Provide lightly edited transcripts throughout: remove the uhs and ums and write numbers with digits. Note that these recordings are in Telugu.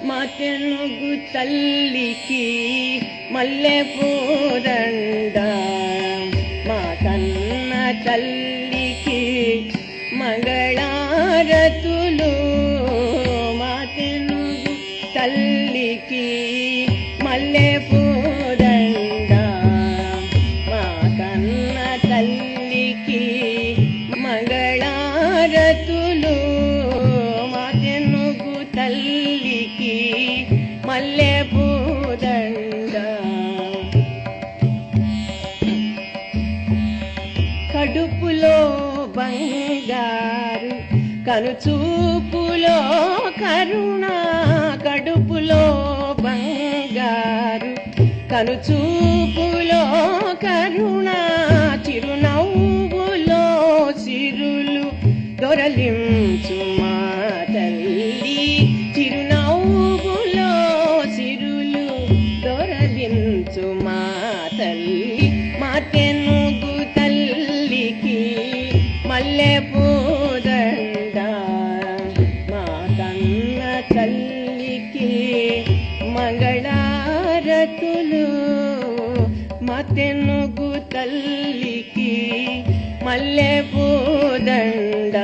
మాతెనుగు తల్లికి మల్లె పూదండ, మా కన్న తల్లికి మంగళారతులు. మాతెనుగు తల్లికి మల్లె పూదండ, మా కన్న తల్లికి మంగళారతులు. మాతెనుగు తల్లికి మల్లె పూదండ. కడుపులో బంగారు కనుచూపులో కరుణ, కడుపులో బంగారు కనుచూపులో కరుణ, చిరునవ్వులో సిరులు దొరలించు మా తల్లి. చిరునవ్వులో సిరులు దొరలించు మా తల్లి. మాతెనుగు తల్లికి మల్లె పూదండ, మా కన్న తల్లికి మంగళారతులు. మాతెనుగు తల్లికి మల్లె పూదండ.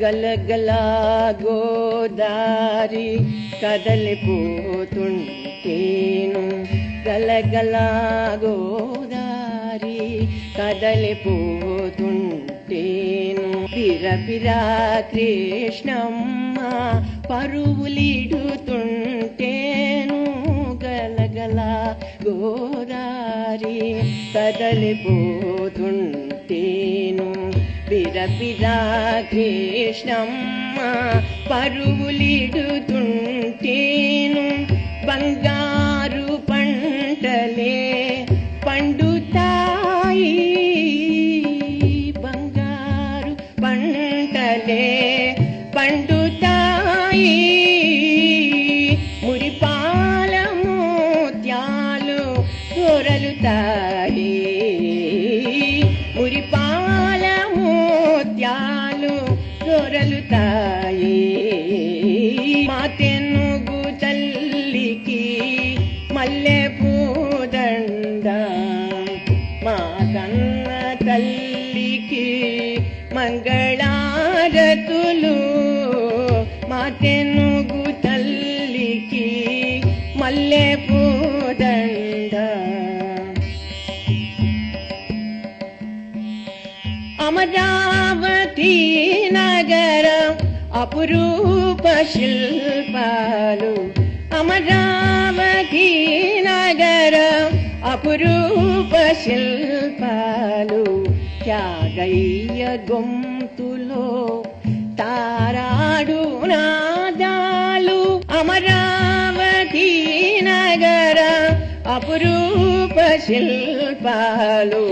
గలగల గోదారి కదలిపోతుంటేను, గలగల గోదారి కదలిపోతుంటేను, బిరబిరా కృష్ణమ్మ పరువులిడుతుంటేను. గలగల గోదారి కదలిపోతుంటేను, బిరబిరా కృష్ణమ్మ పరువులిడుతుంటేను. బంగారు పంటలే పండుతాయి, బంగారు పంటలే పండుతాయి. మురిపాల మోత్యాలు దొరలుతాయి, మురిపాల మోత్యాలు దొరలుతాయి. మాతెనుగు తల్లికి మల్లె పూదండ, మా కన్న తల్లికి మంగళారతులు. మాతెనుగు తల్లికి మల్లె పూదండ. అమరావతి నగరం అపురూప శిల్పాలు, అమరావతి నగరం అపురూప శిల్పాలు. త్యాగయ్య గొంతులో తారాడు నాదాలు, అమరావతి నగరం అపురూప శిల్పాలు.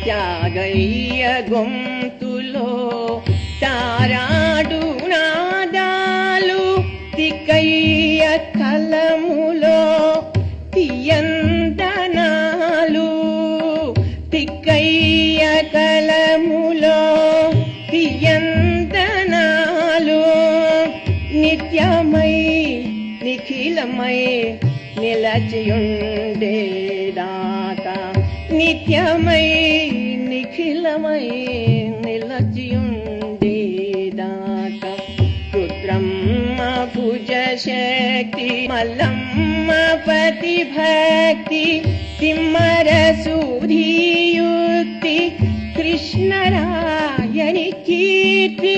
త్యాగయ్య గొంతులో తారాడు నాదాలు, తిక్కయ్య కలములో తీయందనాలు, తిక్కయ్య కలములో తీయందనాలు. నిత్యమై నిఖిలమై నిలచియుండేదాకా, నిత్యమై నిఖిలమై నిలచియుండేదాకా. రుద్రమ్మ భుజ శక్తి, మల్లమ్మ పతి భక్తి, తిమ్మర సూధియుక్తి, కృష్ణరాయని కీర్తి.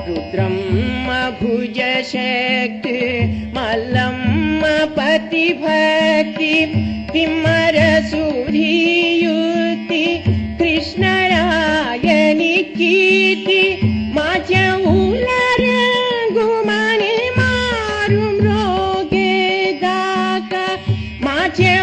రుద్రమ్మ భుజ శక్తి, మల్లమ్మ पति भक्ति तिम्मर सुधीयुक्ति कृष्णरायनि कीर्ति माझ्या उलार गुमाने मारून रोगे दाका माझ्या